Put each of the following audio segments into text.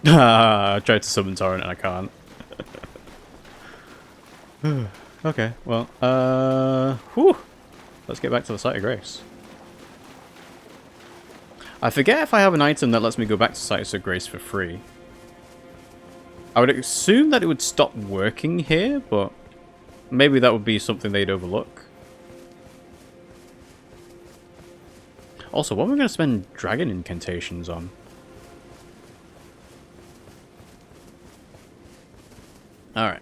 I tried to summon Torrent and I can't. Okay, well, whew. Let's get back to the Site of Grace. I forget if I have an item that lets me go back to Sites of Grace for free. I would assume that it would stop working here, but maybe that would be something they'd overlook. Also, what am I going to spend dragon incantations on? Alright.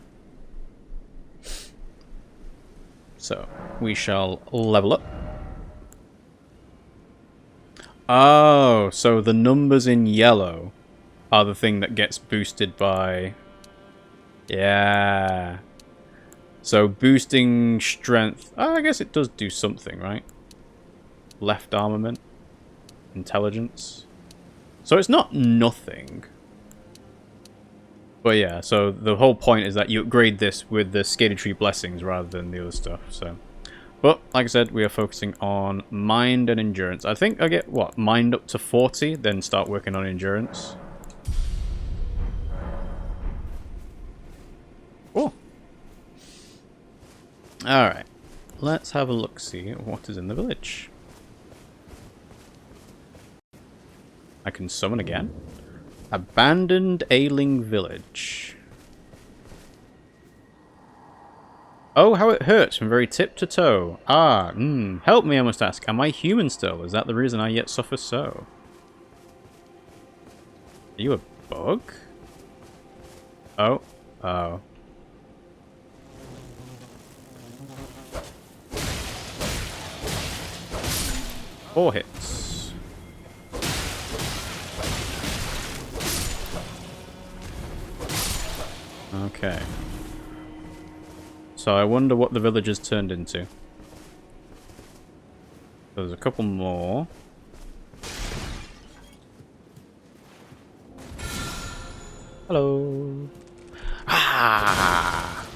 So, we shall level up. Oh, so the numbers in yellow are the thing that gets boosted by... Yeah. So boosting strength... Oh, I guess it does do something, right? Left armament. Intelligence. So it's not nothing. But yeah, so the whole point is that you upgrade this with the Erdtree blessings rather than the other stuff, so... But, like I said, we are focusing on mind and endurance. I think I get, what, mind up to 40, then start working on endurance. Oh. Alright. Let's have a look-see at what is in the village. I can summon again. Abandoned Ailing village. Oh, how it hurts from very tip to toe. Ah, help me, I must ask. Am I human still? Is that the reason I yet suffer so? Are you a bug? Oh. Oh. 4 hits. Okay. So I wonder what the villagers turned into. There's a couple more. Hello. Ah!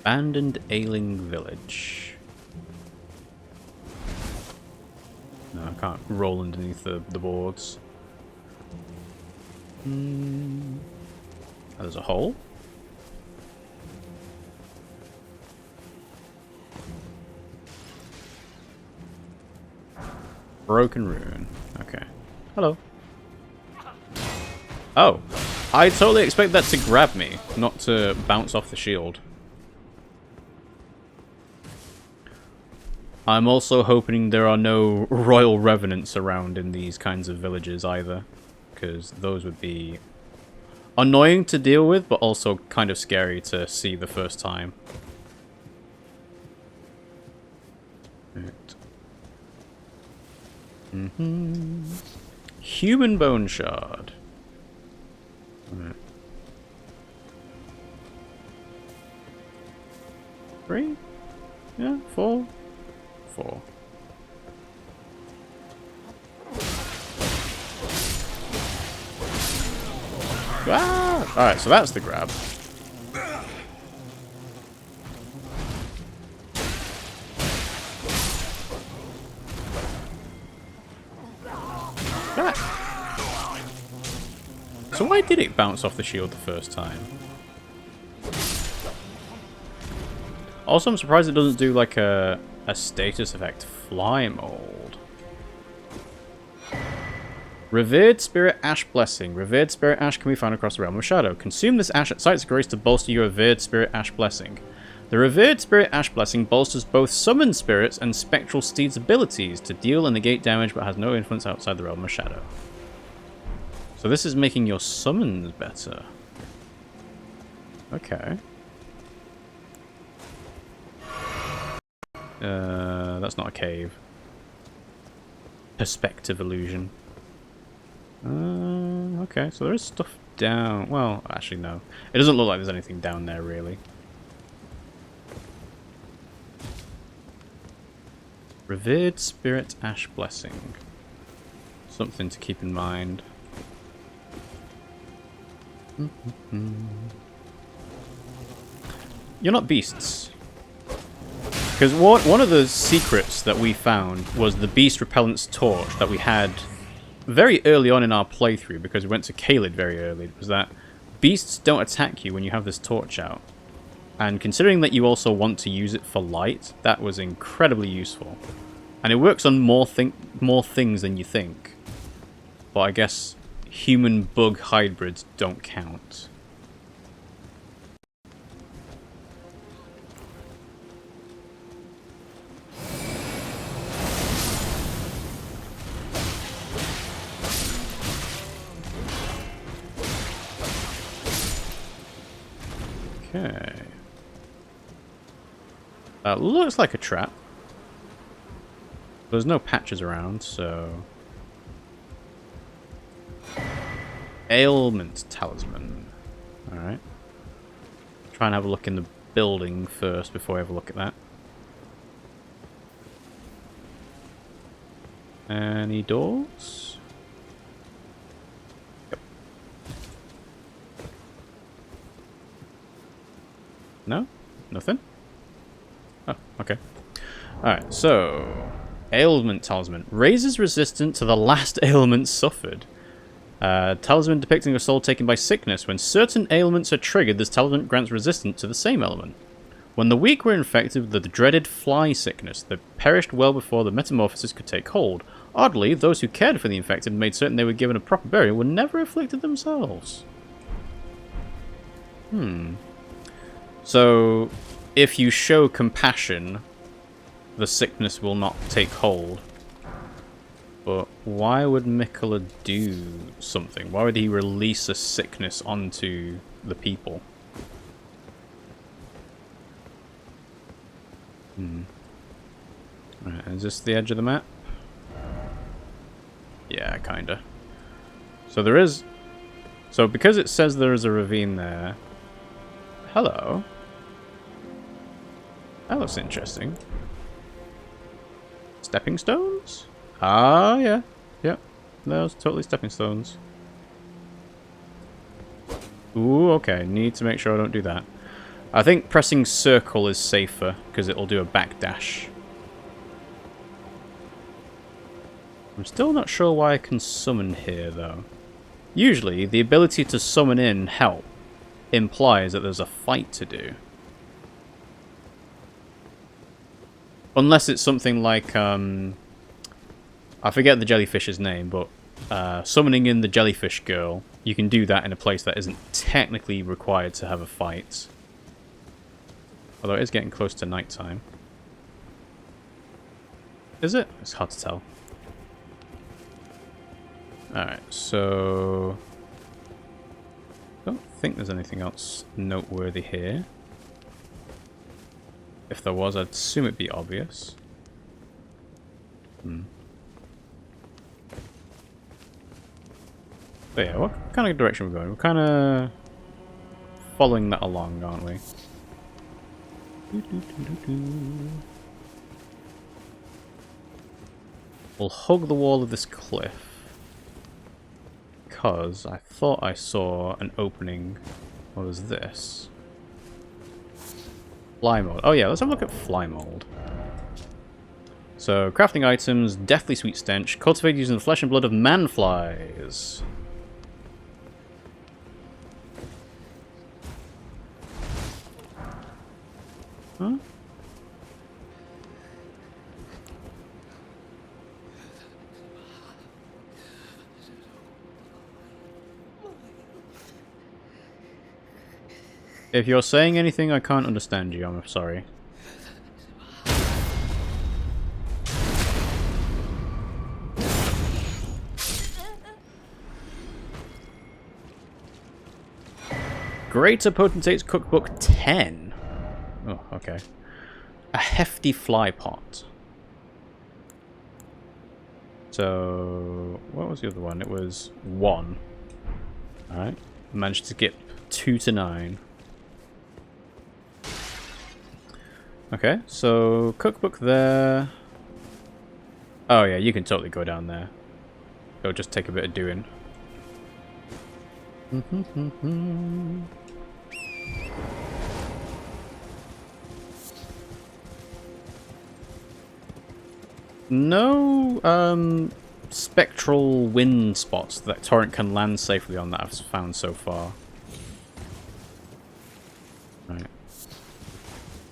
Abandoned Ailing village. No, I can't roll underneath the boards. Oh, there's a hole. Broken rune. Okay. Hello. Oh. I totally expect that to grab me, not to bounce off the shield. I'm also hoping there are no royal revenants around in these kinds of villages either, because those would be annoying to deal with, but also kind of scary to see the first time. Right. Human bone shard. Right. 3? Yeah, 4? 4. Ah! Alright, so that's the grab. Ah. So why did it bounce off the shield the first time? Also, I'm surprised it doesn't do like a status effect. Fly mold. Revered Spirit Ash Blessing. Revered Spirit Ash can be found across the Realm of Shadow. Consume this ash at Sites of Grace to bolster your Revered Spirit Ash Blessing. The Revered Spirit Ash Blessing bolsters both Summoned Spirits and Spectral Steed's abilities to deal and negate damage, but has no influence outside the Realm of Shadow. So this is making your summons better. Okay. That's not a cave. Perspective illusion. Okay, so there is stuff down... Well, actually no. It doesn't look like there's anything down there, really. Revered Spirit Ash Blessing. Something to keep in mind. You're not beasts. Because one of the secrets that we found was the beast repellent's torch that we had very early on in our playthrough, because we went to Caelid very early. It was that beasts don't attack you when you have this torch out. And considering that you also want to use it for light, that was incredibly useful. And it works on more things than you think. But I guess human-bug hybrids don't count. Okay. That looks like a trap. There's no patches around, so... Ailment Talisman. Alright. Try and have a look in the building first before I have a look at that. Any doors? Yep. No? Nothing? Oh, okay. Alright, so... Ailment Talisman. Raises resistance to the last ailment suffered. Talisman depicting a soul taken by sickness. When certain ailments are triggered, this talisman grants resistance to the same element. When the weak were infected with the dreaded fly sickness, they perished well before the metamorphosis could take hold. Oddly, those who cared for the infected and made certain they were given a proper burial were never afflicted themselves. So, if you show compassion, the sickness will not take hold. But why would Miquella do something? Why would he release a sickness onto the people? Right, is this the edge of the map? Yeah, kinda. So there is... So because it says there is a ravine there... Hello. That looks interesting. Stepping stones? Ah, yeah. Yep. Those totally stepping stones. Ooh, okay. Need to make sure I don't do that. I think pressing circle is safer, because it'll do a backdash. I'm still not sure why I can summon here, though. Usually, the ability to summon in help implies that there's a fight to do. Unless it's something like, I forget the jellyfish's name, but summoning in the jellyfish girl, you can do that in a place that isn't technically required to have a fight. Although it is getting close to nighttime. Is it? It's hard to tell. Alright, so... don't think there's anything else noteworthy here. If there was, I'd assume it'd be obvious. But yeah, what kind of direction we're going? We're kind of following that along, aren't we? We'll hug the wall of this cliff. Because I thought I saw an opening. What was this? Fly mold. Oh yeah, let's have a look at fly mold. So, crafting items, deathly sweet stench, cultivated using the flesh and blood of Manflies. Huh? If you're saying anything, I can't understand you, I'm sorry. Greater Potentate's Cookbook 10. Oh, okay. A hefty fly pot. So, what was the other one? It was 1. Alright. Managed to skip 2 to 9. Okay, so cookbook there. Oh yeah, you can totally go down there. It'll just take a bit of doing. No spectral wind spots that Torrent can land safely on that I've found so far. Right.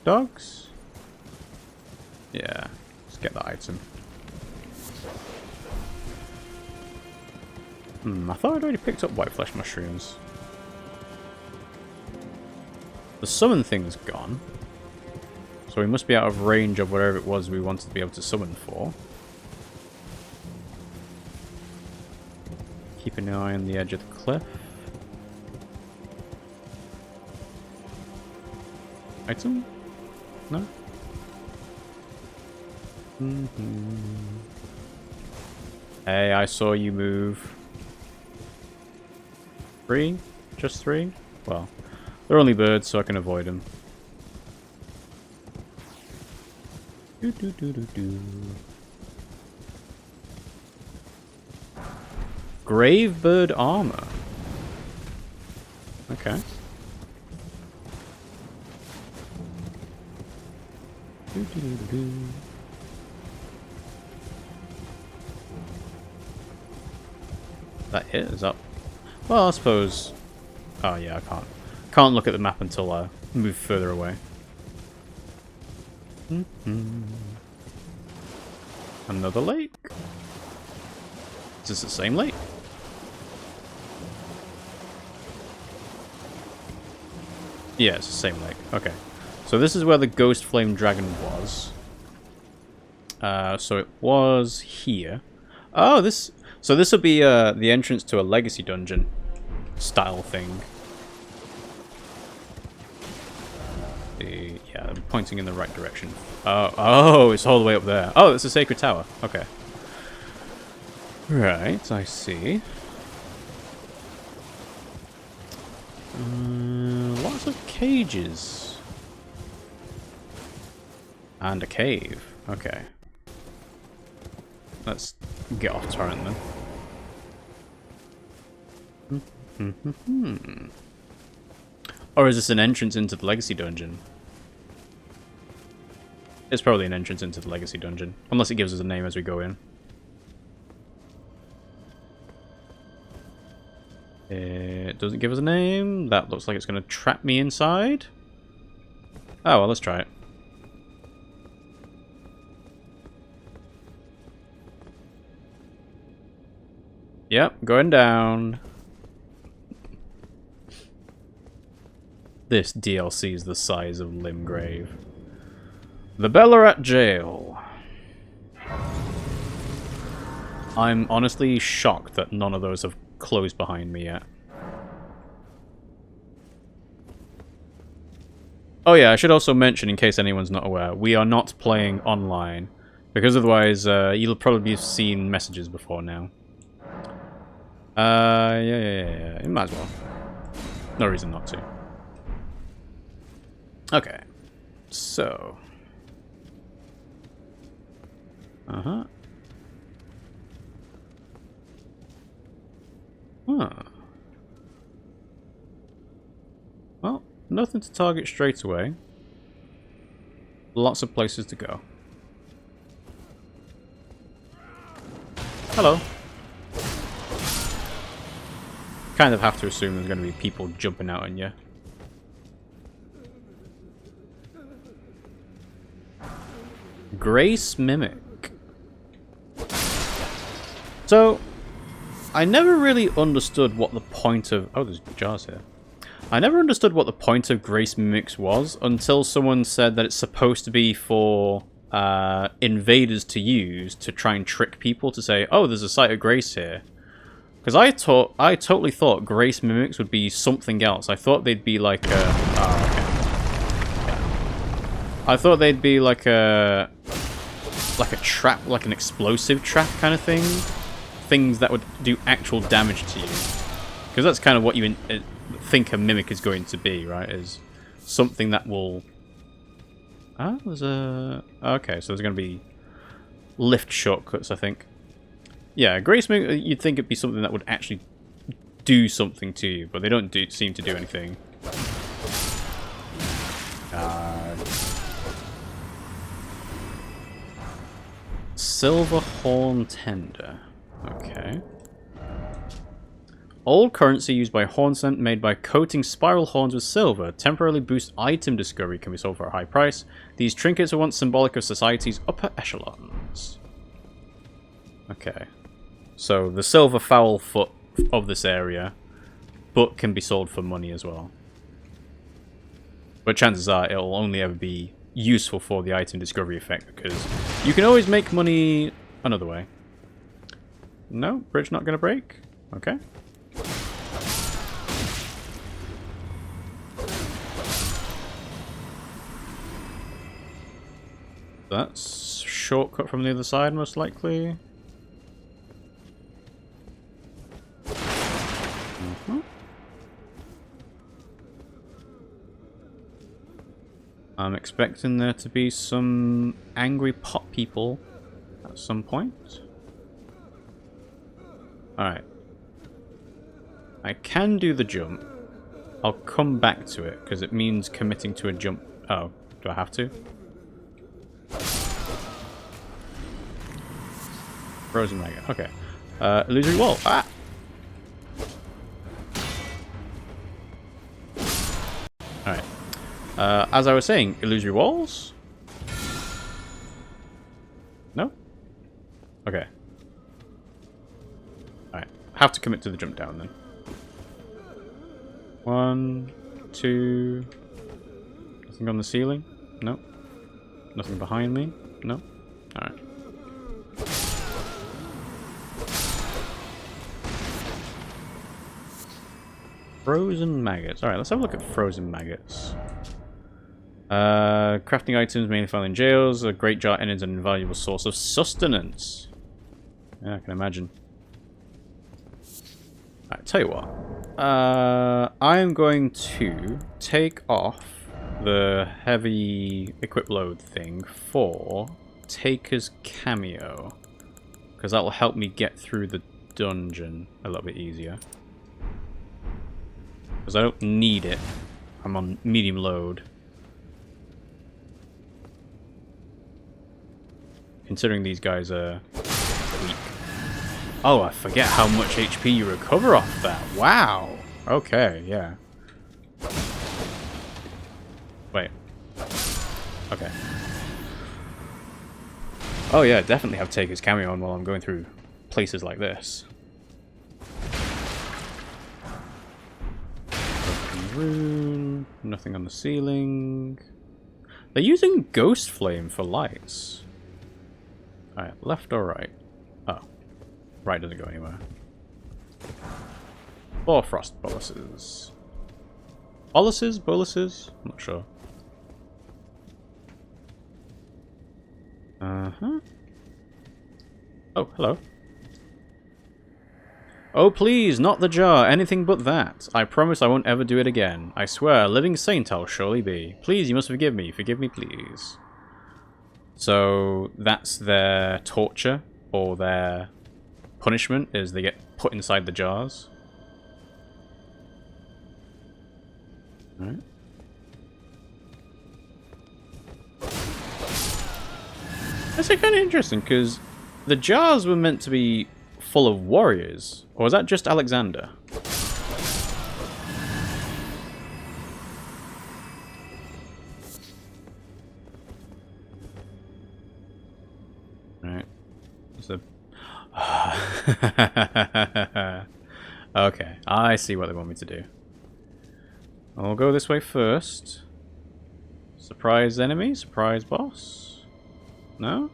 Dogs? Yeah, let's get that item. I thought I'd already picked up white flesh mushrooms. The summon thing's gone. So we must be out of range of whatever it was we wanted to be able to summon for. Keep an eye on the edge of the cliff. Item? No? Hey, I saw you move. 3? Just 3? Well, they're only birds, so I can avoid them. Grave bird armor. Okay. That is up. Well, I suppose. Oh yeah, I can't look at the map until I move further away. Another lake. Is this the same lake? Yeah, it's the same lake. Okay. So this is where the ghost flame dragon was. So it was here. Oh, this. So this will be the entrance to a legacy dungeon style thing. Yeah, I'm pointing in the right direction. Oh, it's all the way up there. Oh, it's a sacred tower. Okay. Right, I see. Lots of cages. And a cave. Okay. Let's get off Torrent then. Or is this an entrance into the legacy dungeon? It's probably an entrance into the legacy dungeon. Unless it gives us a name as we go in. It doesn't give us a name. That looks like it's going to trap me inside. Oh, well, let's try it. Yep, going down. This DLC is the size of Limgrave. The Ballarat Jail. I'm honestly shocked that none of those have closed behind me yet. Oh yeah, I should also mention, in case anyone's not aware, we are not playing online. Because otherwise, you'll probably have seen messages before now. Yeah. You might as well. No reason not to. Okay. So. Huh. Well, nothing to target straight away. Lots of places to go. Hello. Kind of have to assume there's going to be people jumping out on you. Grace Mimic. So, I never really understood what the point of... Oh, there's jars here. I never understood what the point of Grace Mimics was until someone said that it's supposed to be for invaders to use to try and trick people to say, oh, there's a site of Grace here. Because I totally thought Grace Mimics would be something else. I thought they'd be like a... Oh, okay. Yeah. I thought they'd be like a trap, like an explosive trap kind of thing. Things that would do actual damage to you. Because that's kind of what you think a mimic is going to be, right? Is something that will... Ah, there's a... Okay, so there's going to be lift shortcuts, I think. Yeah, Grace Mimic, you'd think it'd be something that would actually do something to you, but they don't seem to do anything. Silver horn tender. Okay. Old currency used by horn scent made by coating spiral horns with silver. Temporarily boost item discovery, can be sold for a high price. These trinkets were once symbolic of society's upper echelons. Okay. So the silver foul foot of this area, but can be sold for money as well. But chances are it'll only ever be useful for the item discovery effect, because you can always make money another way. No, bridge not gonna break? Okay. That's shortcut from the other side, most likely. I'm expecting there to be some angry pot people at some point. Alright. I can do the jump. I'll come back to it, because it means committing to a jump. Oh, do I have to? Frozen maggot. Okay. Illusory wall. Ah! Alright. As I was saying, illusory walls? No? Okay. Alright. Have to commit to the jump down then. 1, 2. Nothing on the ceiling? No. Nothing behind me? No. Alright. Frozen maggots. Alright, let's have a look at frozen maggots. Crafting items mainly found in jails. A great jar is an invaluable source of sustenance. Yeah, I can imagine. Alright, tell you what. I'm going to take off the heavy equip load thing for Taker's cameo, because that will help me get through the dungeon a little bit easier. Because I don't need it. I'm on medium load. Considering these guys are weak. Oh, I forget how much HP you recover off that. Wow. Okay, yeah. Wait. Okay. Oh yeah, definitely have Taker's cameo on while I'm going through places like this. Rune, nothing on the ceiling. They're using Ghost Flame for lights. Alright, left or right? Oh. Right doesn't go anywhere. Or frost boluses. Boluses? Boluses? I'm not sure. Uh-huh. Oh, hello. Oh please, not the jar, anything but that. I promise I won't ever do it again. I swear, a living saint I'll surely be. Please, you must forgive me please. So, that's their torture, or their punishment, is they get put inside the jars. Alright. That's kind of interesting, because the jars were meant to be full of warriors, or was that just Alexander? Right. So, okay, I see what they want me to do. I'll go this way first. Surprise enemy, surprise boss. No?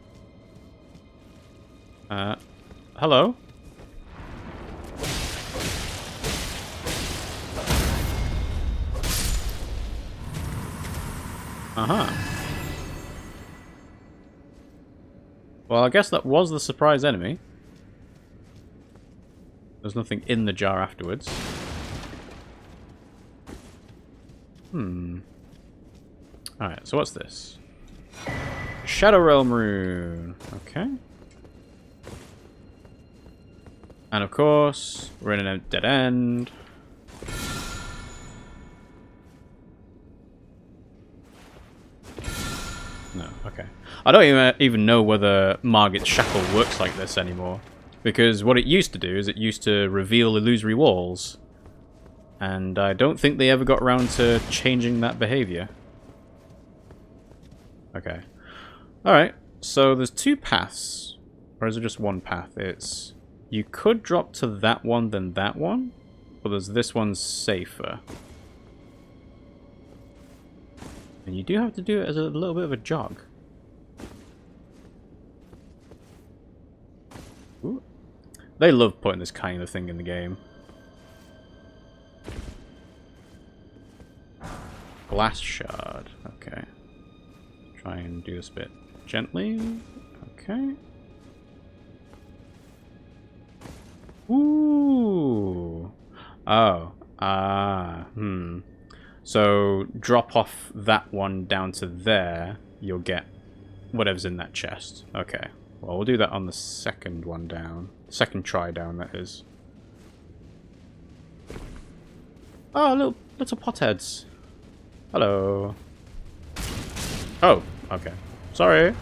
Hello? Uh-huh. Well, I guess that was the surprise enemy. There's nothing in the jar afterwards. Alright, so what's this? Shadow Realm Rune. Okay. And of course, we're in a dead end. No, okay. I don't even know whether Margit's Shackle works like this anymore. Because what it used to do is it used to reveal illusory walls. And I don't think they ever got around to changing that behavior. Okay. Alright, so there's 2 paths. Or is it just one path? It's... You could drop to that one, then that one. But there's this one's safer. And you do have to do it as a little bit of a jog. Ooh. They love putting this kind of thing in the game. Glass shard. Okay. Try and do this bit gently. Okay. Ooh. Oh. So drop off that one down to there. You'll get whatever's in that chest. Okay. Well, we'll do that on the second one down. Second try down, that is. Oh, little potheads. Hello. Oh, okay. Sorry.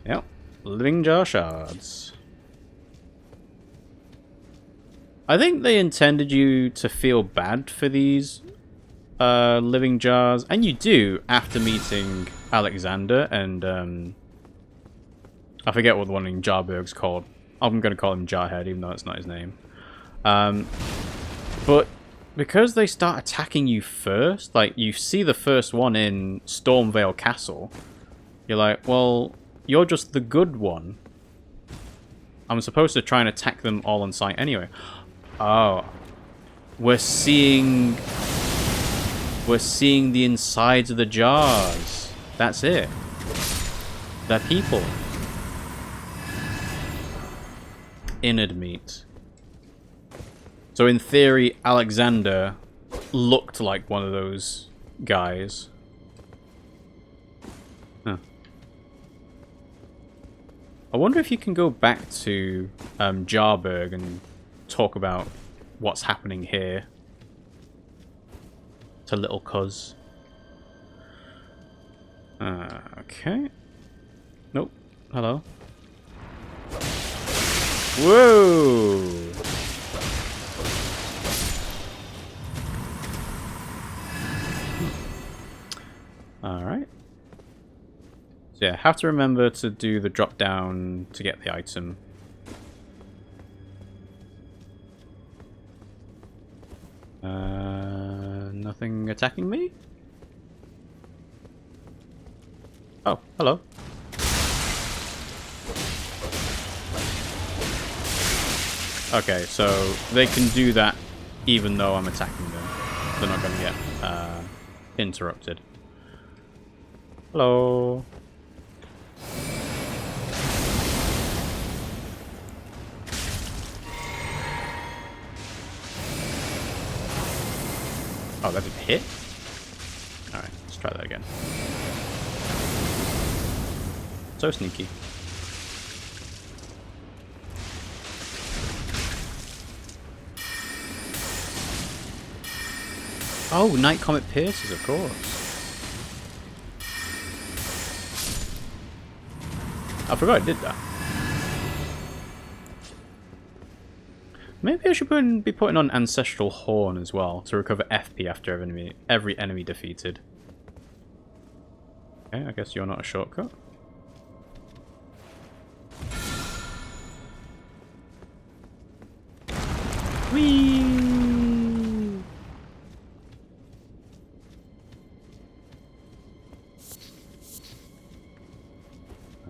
Yep. Living jar shards. I think they intended you to feel bad for these living jars, and you do after meeting Alexander and I forget what the one in Jarberg's called. I'm going to call him Jarhead, even though it's not his name. But because they start attacking you first, like you see the first one in Stormvale Castle, you're like, well, you're just the good one. I'm supposed to try and attack them all on sight anyway. Oh, we're seeing the insides of the jars. That's it. They're people. Innard meat. So in theory, Alexander looked like one of those guys. Huh. I wonder if you can go back to Jarberg and talk about what's happening here to little cuz. Okay. Nope. Hello. Whoa! Alright. So yeah, have to remember to do the drop down to get the item. Nothing attacking me? Oh, hello. Okay, so they can do that even though I'm attacking them. They're not going to get interrupted. Hello. Oh, that didn't hit? Alright, let's try that again. So sneaky. Oh, Night Comet Pierces, of course. I forgot I did that. Maybe I should be putting on Ancestral Horn as well to recover FP after every enemy defeated. Okay, I guess you're not a shortcut. Whee!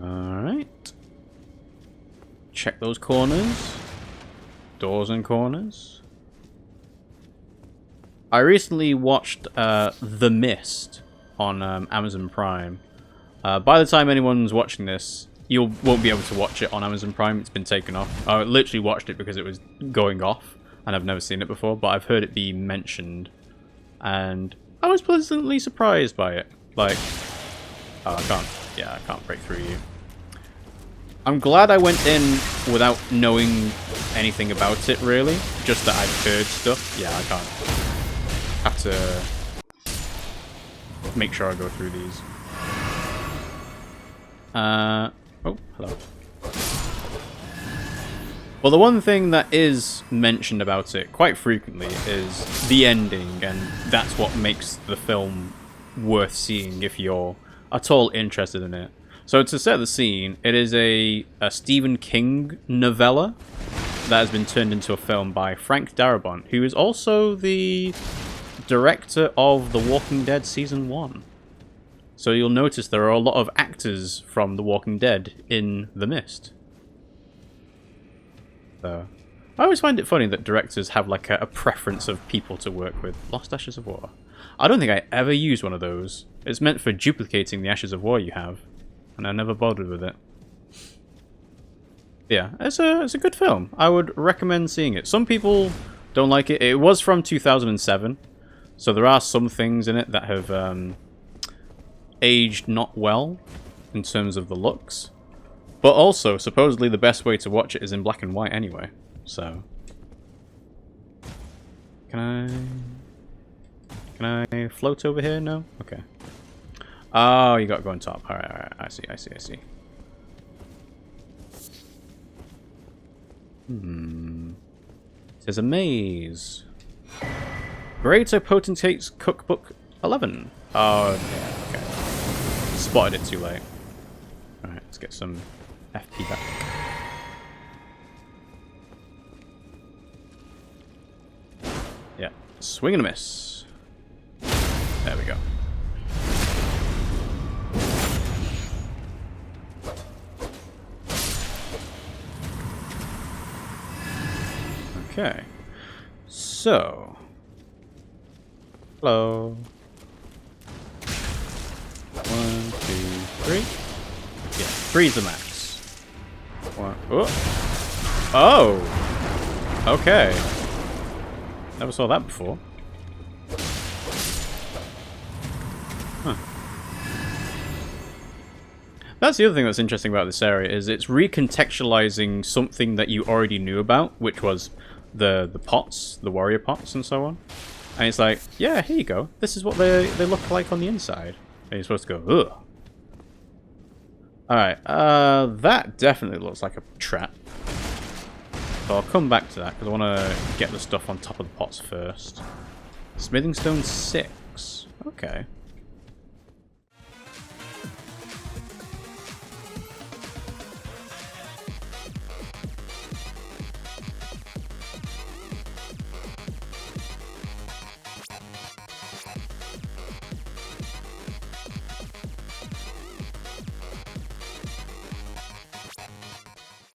Alright. Check those corners. Doors and corners. I recently watched The Mist on Amazon Prime. By the time anyone's watching this, you won't be able to watch it on Amazon Prime. It's been taken off. I literally watched it because it was going off, and I've never seen it before, but I've heard it be mentioned, and I was pleasantly surprised by it. Like, oh, I can't break through you. I'm glad I went in without knowing anything about it, really. Just that I've heard stuff. Yeah, I can't. Have to make sure I go through these. Oh, hello. Well, the one thing that is mentioned about it quite frequently is the ending, and that's what makes the film worth seeing if you're at all interested in it. So to set the scene, it is a Stephen King novella that has been turned into a film by Frank Darabont, who is also the director of The Walking Dead Season 1. So you'll notice there are a lot of actors from The Walking Dead in The Mist. So, I always find it funny that directors have like a preference of people to work with. Lost Ashes of War. I don't think I ever used one of those. It's meant for duplicating the Ashes of War you have, and I never bothered with it. Yeah, it's a good film. I would recommend seeing it. Some people don't like it. It was from 2007, so there are some things in it that have aged not well in terms of the looks. But also, supposedly the best way to watch it is in black and white anyway. So, can I float over here? No? Okay. Oh, you gotta go on top. Alright, I see. There's a maze. Greater Potentate's Cookbook 11. Oh, yeah, okay. Spotted it too late. Alright, let's get some FP back. Yeah, swing and a miss. There we go. Okay, so hello. 1, 2, 3. Yeah, 3's the max. 1. Oh! Okay. Never saw that before. Huh. That's the other thing that's interesting about this area, is it's recontextualizing something that you already knew about, which was the pots, the warrior pots and so on. And it's like, yeah, here you go. This is what they look like on the inside. And you're supposed to go, ugh. Alright, that definitely looks like a trap. So I'll come back to that, because I want to get the stuff on top of the pots first. Smithing stone 6. Okay.